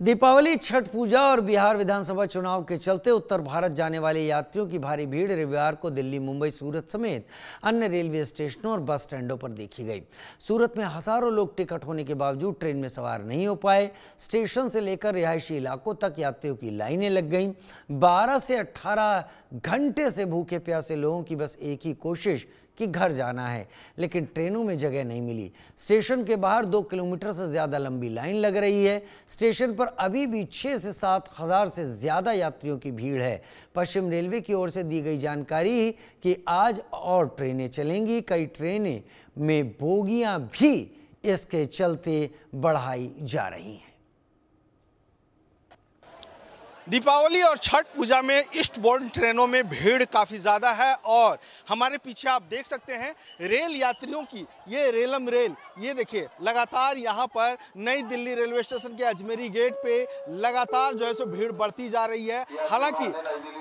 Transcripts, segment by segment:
दीपावली, छठ पूजा और बिहार विधानसभा चुनाव के चलते उत्तर भारत जाने वाले यात्रियों की भारी भीड़ रविवार को दिल्ली, मुंबई, सूरत समेत अन्य रेलवे स्टेशनों और बस स्टैंडों पर देखी गई। सूरत में हजारों लोग टिकट होने के बावजूद ट्रेन में सवार नहीं हो पाए। स्टेशन से लेकर रिहायशी इलाकों तक यात्रियों की लाइनें लग गईं। 12 से 18 घंटे से भूखे प्यासे लोगों की बस एक ही कोशिश कि घर जाना है, लेकिन ट्रेनों में जगह नहीं मिली। स्टेशन के बाहर 2 किलोमीटर से ज्यादा लंबी लाइन लग रही है। स्टेशन पर अभी भी 6 से 7 हजार से ज्यादा यात्रियों की भीड़ है। पश्चिम रेलवे की ओर से दी गई जानकारी कि आज और ट्रेनें चलेंगी। कई ट्रेनें में बोगियां भी इसके चलते बढ़ाई जा रही हैं। दीपावली और छठ पूजा में ईस्टबोर्न ट्रेनों में भीड़ काफ़ी ज़्यादा है और हमारे पीछे आप देख सकते हैं रेल यात्रियों की ये रेलम रेल, ये देखिए लगातार यहाँ पर नई दिल्ली रेलवे स्टेशन के अजमेरी गेट पे लगातार जो है सो भीड़ बढ़ती जा रही है। हालांकि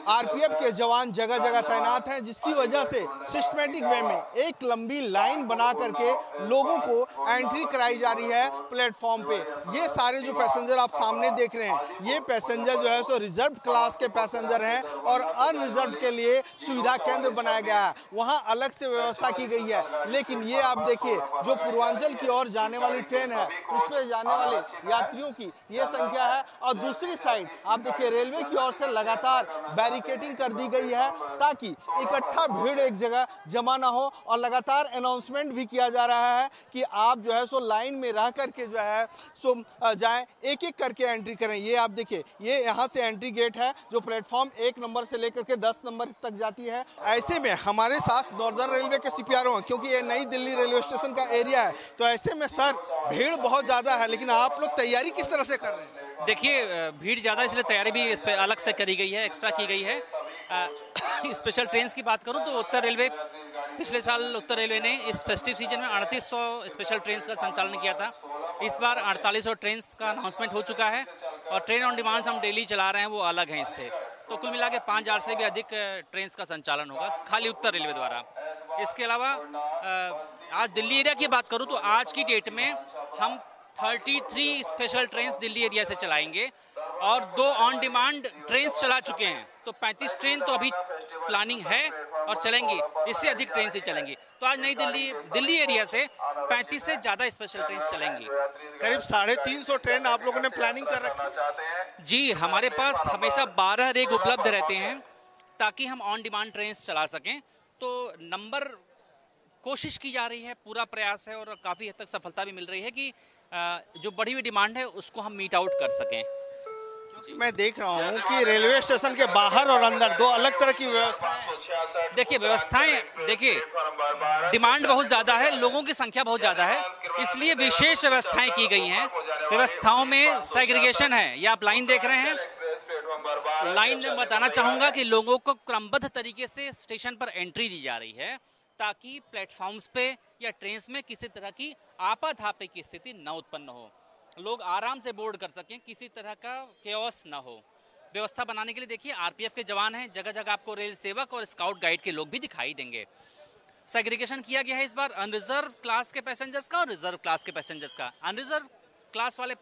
आरपीएफ के जवान जगह जगह तैनात हैं, जिसकी वजह से सिस्टमेटिक वे में एक लंबी लाइन बना करके लोगों को एंट्री कराई जा रही है प्लेटफॉर्म पे। ये सारे जो पैसेंजर आप सामने देख रहे हैं, ये पैसेंजर जो है सो रिजर्व क्लास के पैसेंजर हैं और अनरिजर्व के लिए सुविधा केंद्र बनाया गया है, वहां अलग से व्यवस्था की गई है। लेकिन ये आप देखिए जो पूर्वांचल की ओर जाने वाली ट्रेन है, उसमें जाने वाले यात्रियों की ये संख्या है और दूसरी साइड आप देखिए रेलवे की ओर से लगातार बैरिकेडिंग कर दी गई है ताकि इकट्ठा भीड़ एक जगह जमा ना हो। और लगातार अनाउंसमेंट भी किया जा रहा है कि आप जो है सो लाइन में रह करके जो है सो जाएं, एक एक करके एंट्री करें। ये आप देखिए ये यहाँ से एंट्री गेट है जो प्लेटफॉर्म 1 नंबर से लेकर के 10 नंबर तक जाती है। ऐसे में हमारे साथ नॉर्दर्न रेलवे के सीपीआरओ हैं, क्योंकि ये नई दिल्ली रेलवे स्टेशन का एरिया है, तो ऐसे में सर भीड़ बहुत ज्यादा है, लेकिन आप लोग तैयारी किस तरह से कर रहे हैं? देखिए भीड़ ज़्यादा, इसलिए तैयारी भी इस पर अलग से करी गई है, एक्स्ट्रा की गई है। स्पेशल ट्रेन की बात करूं तो उत्तर रेलवे पिछले साल उत्तर रेलवे ने इस फेस्टिव सीजन में 3800 स्पेशल ट्रेन का संचालन किया था। इस बार 4800 ट्रेन का अनाउंसमेंट हो चुका है और ट्रेन ऑन डिमांड हम डेली चला रहे हैं, वो अलग हैं इससे। तो कुल मिला के 5000 से भी अधिक ट्रेन का संचालन होगा खाली उत्तर रेलवे द्वारा। इसके अलावा आज दिल्ली एरिया की बात करूं तो आज की डेट में हम 33 स्पेशल ट्रेन दिल्ली एरिया से चलाएंगे और 2 ऑन डिमांड ट्रेन चला चुके हैं। तो 35 ट्रेन तो अभी प्लानिंग है और चलेंगी, इससे अधिक ट्रेन से चलेंगी। तो आज नई दिल्ली एरिया से 35 से ज्यादा स्पेशल ट्रेन चलेंगी। करीब 350 ट्रेन आप लोगों ने प्लानिंग कर रखी? जी, हमारे पास हमेशा 12 रेक उपलब्ध रहते हैं ताकि हम ऑन डिमांड ट्रेन चला सकें। तो नंबर कोशिश की जा रही है, पूरा प्रयास है और काफ़ी हद तक सफलता भी मिल रही है कि जो बढ़ी हुई डिमांड है उसको हम मीट आउट कर सकें। मैं देख रहा हूँ कि रेलवे स्टेशन के बाहर और अंदर 2 अलग तरह की व्यवस्थाएं। देखिए व्यवस्थाएं, देखिए डिमांड बहुत ज़्यादा है, लोगों की संख्या बहुत ज़्यादा है, इसलिए विशेष व्यवस्थाएं की गई हैं। व्यवस्थाओं में सेग्रीगेशन है, ये आप लाइन देख रहे हैं। लाइन में बताना चाहूँगा कि लोगों को क्रमबद्ध तरीके से स्टेशन पर एंट्री दी जा रही है ताकि प्लेटफॉर्म्स पे या ट्रेन में किसी तरह की आपाधापी की स्थिति न उत्पन्न हो, लोग आराम से बोर्ड कर सकें, किसी तरह का केओस ना हो। व्यवस्था बनाने के लिए देखिए आरपीएफ के जवान हैं, जगह जगह आपको रेल सेवक और स्काउट गाइड के लोग भी दिखाई देंगे। सेग्रीगेशन किया गया है इस बार अनरिजर्व क्लास के पैसेंजर्स का और रिजर्व क्लास के पैसेंजर्स का। अनरिजर्व क्लास वाले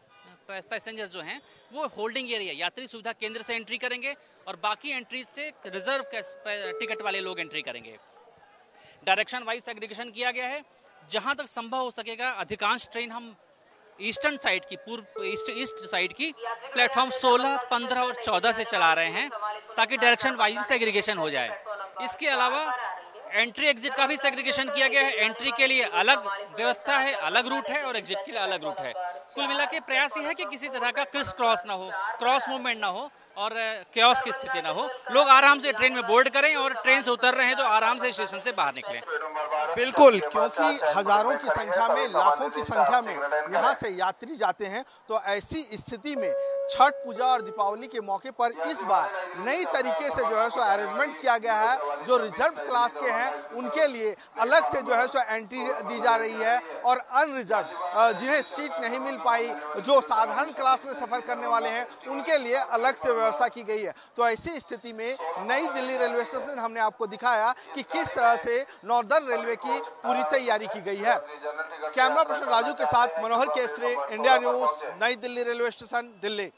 पैसेंजर्स जो हैं वो होल्डिंग एरिया यात्री सुविधा केंद्र से एंट्री करेंगे और बाकी एंट्री से रिजर्व टिकट वाले लोग एंट्री करेंगे। डायरेक्शन वाइज सेग्रीगेशन किया गया है। जहां तक संभव हो सकेगा अधिकांश ट्रेन हम ईस्टर्न साइड की, पूर्व ईस्ट साइड की प्लेटफॉर्म 16, 15 और 14 से चला रहे हैं ताकि डायरेक्शन वाइज सेग्रीगेशन हो जाए। इसके अलावा एंट्री एग्जिट का भी सेग्रीगेशन किया गया है। एंट्री के लिए अलग व्यवस्था है, अलग रूट है और एग्जिट के लिए अलग रूट है। कुल मिला के प्रयास यह है कि किसी तरह का क्रिस क्रॉस ना हो, क्रॉस मूवमेंट ना हो और केओस की स्थिति ना हो। लोग आराम से ट्रेन में बोर्ड करें और ट्रेन से उतर रहे हैं तो आराम से स्टेशन से बाहर निकलें। बिल्कुल, क्योंकि हजारों की संख्या में, लाखों की संख्या में यहाँ से यात्री जाते हैं, तो ऐसी स्थिति में छठ पूजा और दीपावली के मौके पर इस बार नई तरीके से जो है सो अरेंजमेंट किया गया है। जो रिजर्व क्लास के हैं उनके लिए अलग से जो है सो एंट्री दी जा रही है और अनरिजर्व जिन्हें सीट नहीं मिल पाई, जो साधारण क्लास में सफर करने वाले हैं, उनके लिए अलग से व्यवस्था की गई है। तो ऐसी स्थिति में नई दिल्ली रेलवे स्टेशन हमने आपको दिखाया कि किस तरह से नॉर्दर्न रेलवे की पूरी तैयारी की गई है। कैमरा पर्सन राजू के साथ मनोहर केसरे, इंडिया न्यूज, नई दिल्ली रेलवे स्टेशन, दिल्ली।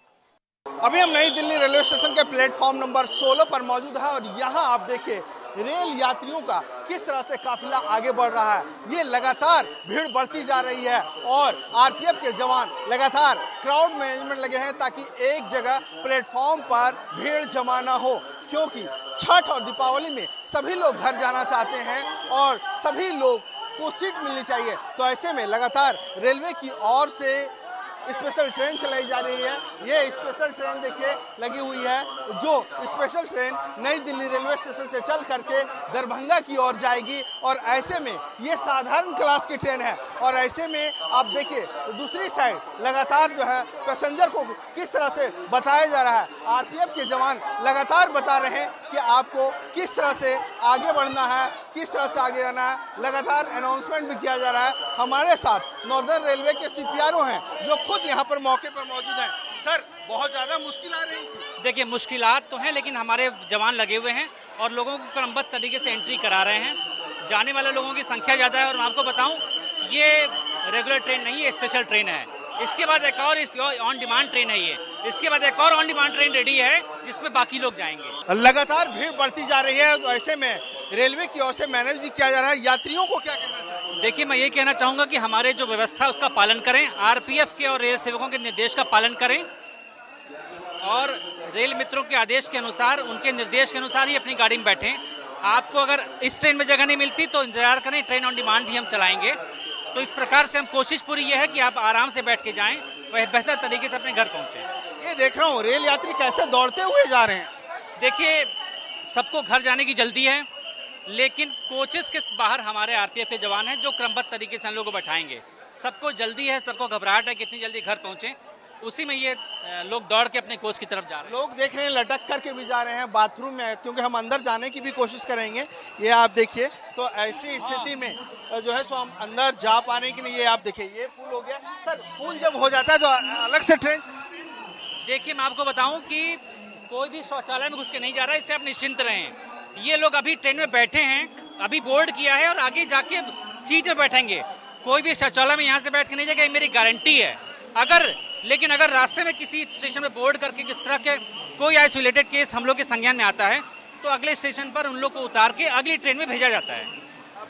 अभी हम नई दिल्ली रेलवे स्टेशन के प्लेटफॉर्म नंबर 16 पर मौजूद है और यहाँ आप देखिए रेल यात्रियों का किस तरह से काफिला आगे बढ़ रहा है। ये लगातार भीड़ बढ़ती जा रही है और आरपीएफ के जवान लगातार क्राउड मैनेजमेंट लगे हैं ताकि एक जगह प्लेटफॉर्म पर भीड़ जमा ना हो, क्योंकि छठ और दीपावली में सभी लोग घर जाना चाहते हैं और सभी लोग को सीट मिलनी चाहिए। तो ऐसे में लगातार रेलवे की ओर से स्पेशल ट्रेन चलाई जा रही है। ये स्पेशल ट्रेन देखिए लगी हुई है, जो स्पेशल ट्रेन नई दिल्ली रेलवे स्टेशन से चल करके दरभंगा की ओर जाएगी और ऐसे में ये साधारण क्लास की ट्रेन है और ऐसे में आप देखिए दूसरी साइड लगातार जो है पैसेंजर को किस तरह से बताया जा रहा है। आरपीएफ के जवान लगातार बता रहे हैं कि आपको किस तरह से आगे बढ़ना है, किस तरह से आगे जाना है। लगातार अनाउंसमेंट भी किया जा रहा है। हमारे साथ नॉर्दर्न रेलवे के सीपीआरओ हैं जो खुद यहाँ पर मौके पर मौजूद हैं। सर, बहुत ज्यादा मुश्किल आ रही थी? देखिए, मुश्किलात तो हैं, लेकिन हमारे जवान लगे हुए हैं और लोगों को क्रमबद्ध तरीके से एंट्री करा रहे हैं। जाने वाले लोगों की संख्या ज़्यादा है और मैं आपको बताऊं, ये रेगुलर ट्रेन नहीं है, स्पेशल ट्रेन है। इसके बाद एक और ऑन डिमांड ट्रेन है ये। इसके बाद एक और ऑन डिमांड ट्रेन रेडी है जिसमें बाकी लोग जाएंगे। लगातार भीड़ बढ़ती जा रही है तो ऐसे में रेलवे की ओर से मैनेज भी किया जा रहा है। यात्रियों को क्या कहना चाहिए? देखिए, मैं ये कहना चाहूँगा कि हमारे जो व्यवस्था है उसका पालन करें, आरपीएफ के और रेल सेवकों के निर्देश का पालन करें और रेल मित्रों के आदेश के अनुसार, उनके निर्देश के अनुसार ही अपनी गाड़ी में बैठें। आपको अगर इस ट्रेन में जगह नहीं मिलती तो इंतजार करें, ट्रेन ऑन डिमांड भी हम चलाएंगे। तो इस प्रकार से हम कोशिश पूरी ये है कि आप आराम से बैठ के जाएं, वह बेहतर तरीके से अपने घर पहुंचे। ये देख रहा हूँ रेल यात्री कैसे दौड़ते हुए जा रहे हैं। देखिए, सबको घर जाने की जल्दी है, लेकिन कोचेस के बाहर हमारे आरपीएफ के जवान हैं जो क्रमबद्ध तरीके से हम लोगों को बैठाएंगे। सबको जल्दी है, सबको घबराहट है कितनी जल्दी घर पहुंचे, उसी में ये लोग दौड़ के अपने कोच की तरफ जा रहे हैं। लोग देख रहे हैं लटक करके भी जा रहे हैं बाथरूम में, क्योंकि हम अंदर जाने की भी कोशिश करेंगे। ये आप देखिए, तो ऐसी स्थिति में जो है सो हम अंदर जा पा रहे हैं कि नहीं। ये आप देखिए, ये फुल हो गया। सर, फुल जब हो जाता है तो अलग से ट्रेन। देखिए, मैं आपको बताऊं कि कोई भी शौचालय में घुस के नहीं जा रहा है, इससे आप निश्चिंत रहें। ये लोग अभी ट्रेन में बैठे हैं, अभी बोर्ड किया है और आगे जाके सीट में बैठेंगे। कोई भी शौचालय में यहाँ से बैठ के नहीं जाएगा, ये मेरी गारंटी है। लेकिन अगर रास्ते में किसी स्टेशन में बोर्ड करके किस तरह के कोई आइसोलेटेड केस हम लोग के संज्ञान में आता है तो अगले स्टेशन पर उन लोग को उतार के अगली ट्रेन में भेजा जाता है।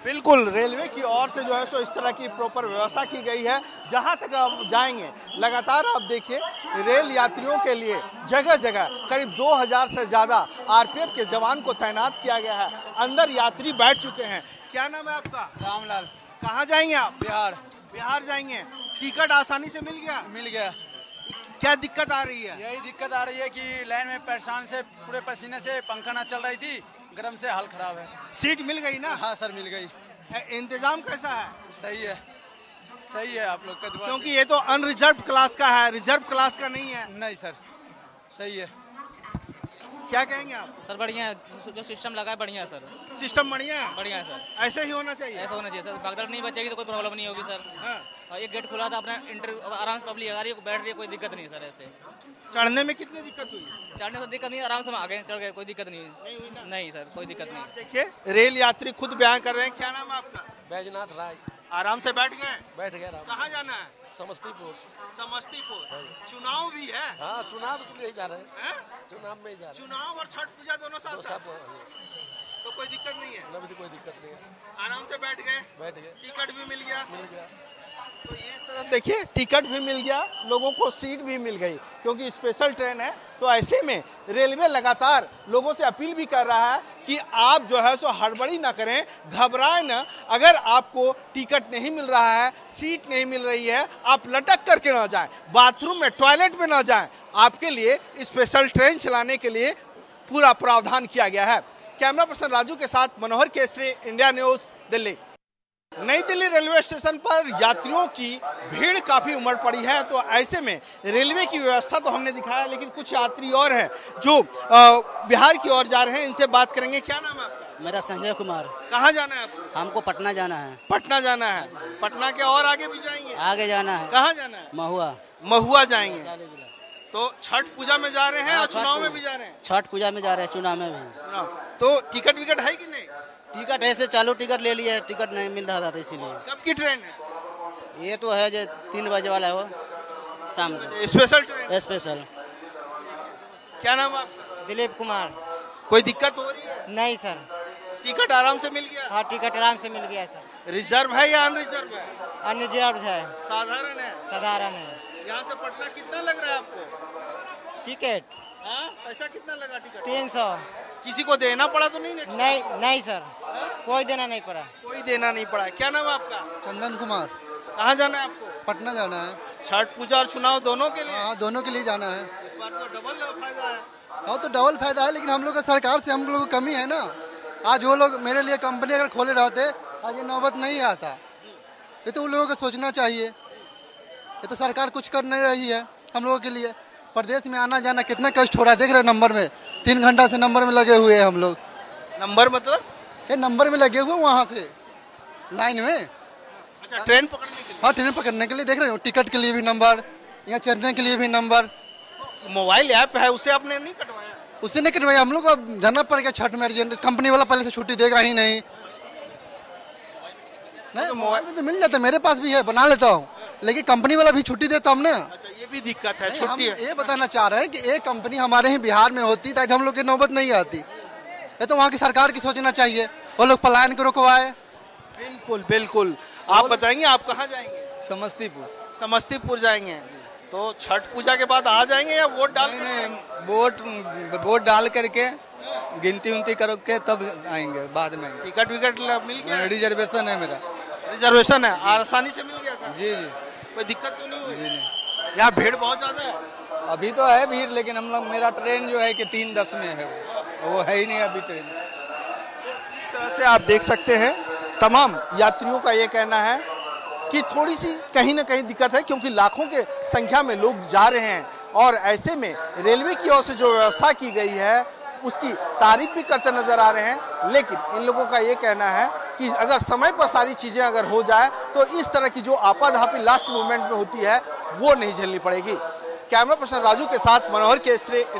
बिल्कुल, रेलवे की ओर से जो है सो इस तरह की प्रॉपर व्यवस्था की गई है। जहां तक आप जाएंगे लगातार आप देखिए रेल यात्रियों के लिए जगह जगह करीब 2000 से ज्यादा आरपीएफ के जवान को तैनात किया गया है। अंदर यात्री बैठ चुके हैं। क्या नाम है आपका? रामलाल। कहाँ जाएंगे आप? बिहार। बिहार जाएंगे। टिकट आसानी से मिल गया? मिल गया। क्या दिक्कत आ रही है? यही दिक्कत आ रही है कि लाइन में परेशान से पूरे पसीने से पंखा ना चल रही थी, गर्म से हाल खराब है। सीट मिल गई ना? हाँ सर, मिल गई। इंतजाम कैसा है? सही है, सही है आप लोग का दुआ। क्योंकि ये तो अनरिजर्व क्लास का है, रिजर्व क्लास का नहीं है। नहीं सर, सही है। क्या कहेंगे आप? सर बढ़िया है, जो सिस्टम लगा है बढ़िया है सर। सिस्टम बढ़िया है? बढ़िया है सर। ऐसे ही होना चाहिए। ऐसा होना चाहिए सर। भगदड़ नहीं बचेगी तो कोई प्रॉब्लम नहीं होगी सर। हाँ। और ये गेट खुला था, अपना आराम से पब्लिक आ रही है, बैठ रही है, कोई दिक्कत नहीं सर। ऐसे चढ़ने में कितनी दिक्कत हुई? चढ़ने में दिक्कत नहीं, आराम से हम आ गए, चढ़ गए, कोई दिक्कत नहीं नहीं हुई ना? नहीं सर, कोई दिक्कत नहीं। देखिए रेल यात्री खुद बयान कर रहे हैं। क्या नाम है आपका? बैजनाथ राय। आराम से बैठ गए? बैठ गया। कहाँ जाना है? समस्तीपुर। समस्तीपुर। चुनाव भी है? हाँ, चुनाव के लिए जा रहे हैं। हैं? चुनाव में ही जा रहे हैं। चुनाव और छठ पूजा दोनों साथ साथ? तो कोई दिक्कत नहीं है? नबी कोई दिक्कत नहीं है। आराम से बैठ गए? बैठ गए। टिकट भी मिल गया? मिल गया। तो ये तरह देखिए, टिकट भी मिल गया, लोगों को सीट भी मिल गई, क्योंकि स्पेशल ट्रेन है। तो ऐसे में रेलवे लगातार लोगों से अपील भी कर रहा है कि आप जो है सो हड़बड़ी ना करें, घबराएं ना। अगर आपको टिकट नहीं मिल रहा है, सीट नहीं मिल रही है, आप लटक करके ना जाएं, बाथरूम में, टॉयलेट में ना जाएं। आपके लिए स्पेशल ट्रेन चलाने के लिए पूरा प्रावधान किया गया है। कैमरा पर्सन राजू के साथ मनोहर केसरी, इंडिया न्यूज, दिल्ली। नई दिल्ली रेलवे स्टेशन पर यात्रियों की भीड़ काफी उमड़ पड़ी है। तो ऐसे में रेलवे की व्यवस्था तो हमने दिखाया, लेकिन कुछ यात्री और हैं जो बिहार की ओर जा रहे हैं। इनसे बात करेंगे। क्या नाम है आपका? मेरा संजय कुमार। कहाँ जाना है आपको? हमको पटना जाना है। पटना जाना है। पटना के और आगे भी जाएंगे? आगे जाना है। कहाँ जाना है? महुआ। महुआ जाएंगे। तो छठ पूजा में जा रहे हैं और चुनाव में भी जा रहे हैं? छठ पूजा में जा रहे हैं, चुनाव में भी। तो टिकट विकट है कि नहीं? टिकट ऐसे चालू टिकट ले लिए, टिकट नहीं मिल रहा था तो इसीलिए। कब की ट्रेन है? ये तो है जो 3 बजे वाला है, वो शाम को स्पेशल ट्रेन? स्पेशल। क्या नाम है आपका? दिलीप कुमार। कोई दिक्कत हो रही है? नहीं सर। टिकट आराम से मिल गया? हाँ, टिकट आराम से मिल गया सर। रिजर्व है या अनरिजर्व है? अनरिजर्व है। साधारण है? साधारण है। यहाँ से पटना कितना लग रहा है आपको? टिकट हाँ, पैसा कितना लगा टिकट? 300। किसी को देना पड़ा तो नहीं? नहीं सर, कोई देना नहीं पड़ा। कोई देना नहीं पड़ा। क्या नाम है आपका? चंदन कुमार। कहाँ जाना है आपको? पटना जाना है। छठ पूजा और चुनाव दोनों के लिए? हाँ, दोनों के लिए जाना है। इस बार तो डबल फायदा है। हाँ, तो डबल फायदा है, लेकिन हम लोग का सरकार से हम लोग को कमी है ना। आज वो लोग मेरे लिए कंपनी अगर खोले रहते, आज ये नौबत नहीं आता। ये तो उन लोगों को सोचना चाहिए। ये तो सरकार कुछ कर नहीं रही है हम लोगों के लिए। प्रदेश में आना जाना कितना कष्ट हो रहा है, देख रहे नंबर में। 3 घंटा से नंबर में लगे हुए हैं हम लोग। नंबर मतलब? ये नंबर में लगे हुए वहाँ से लाइन में। अच्छा, ट्रेन पकड़ने के लिए? हाँ, ट्रेन पकड़ने के लिए देख रहे हो, टिकट के लिए भी नंबर, यहाँ चढ़ने के लिए भी नंबर। तो मोबाइल ऐप है, उसे आपने नहीं कटवाया? उससे नहीं कटवाया, हम लोग को अब जाना पड़ेगा छठ में। अर्जेंट कंपनी वाला पहले से छुट्टी देगा ही नहीं। नहीं, मोबाइल में तो मिल जाता है, मेरे पास भी है, बना लेता हूँ, लेकिन कंपनी वाला भी छुट्टी देता हम ना। अच्छा, ये भी दिक्कत है, हम छुट्टी है। ये बताना चाह रहे हैं कि एक कंपनी हमारे ही बिहार में होती ताकि हम लोग की नौबत नहीं आती। ये तो वहाँ की सरकार की सोचना चाहिए, वो लोग पलायन को रुकवाए। बिल्कुल बिल्कुल। आप बताएंगे आप कहाँ जाएंगे? समस्तीपुर। समस्तीपुर जाएंगे। तो छठ पूजा के बाद आ जाएंगे या वोट डाल? नहीं, वोट डाल करके गिनती उनती करके तब आएंगे बाद में। टिकट विकट मिल गया? रिजर्वेशन है मेरा। रिजर्वेशन है, आसानी से मिल गया था? जी जी। कोई दिक्कत तो नहीं हुई? जी नहीं। यहाँ भीड़ बहुत ज्यादा है? अभी तो है भीड़, लेकिन हम लोग मेरा ट्रेन जो है कि 3:10 में है, वो है ही नहीं अभी ट्रेन। इस तरह से आप देख सकते हैं तमाम यात्रियों का ये कहना है कि थोड़ी सी कहीं ना कहीं दिक्कत है, क्योंकि लाखों के संख्या में लोग जा रहे हैं और ऐसे में रेलवे की ओर से जो व्यवस्था की गई है उसकी तारीफ भी करते नजर आ रहे हैं। लेकिन इन लोगों का ये कहना है कि अगर समय पर सारी चीजें अगर हो जाए तो इस तरह की जो आपाधापी लास्ट मोमेंट में होती है वो नहीं झेलनी पड़ेगी। कैमरा पर्सन राजू के साथ मनोहर केसरे।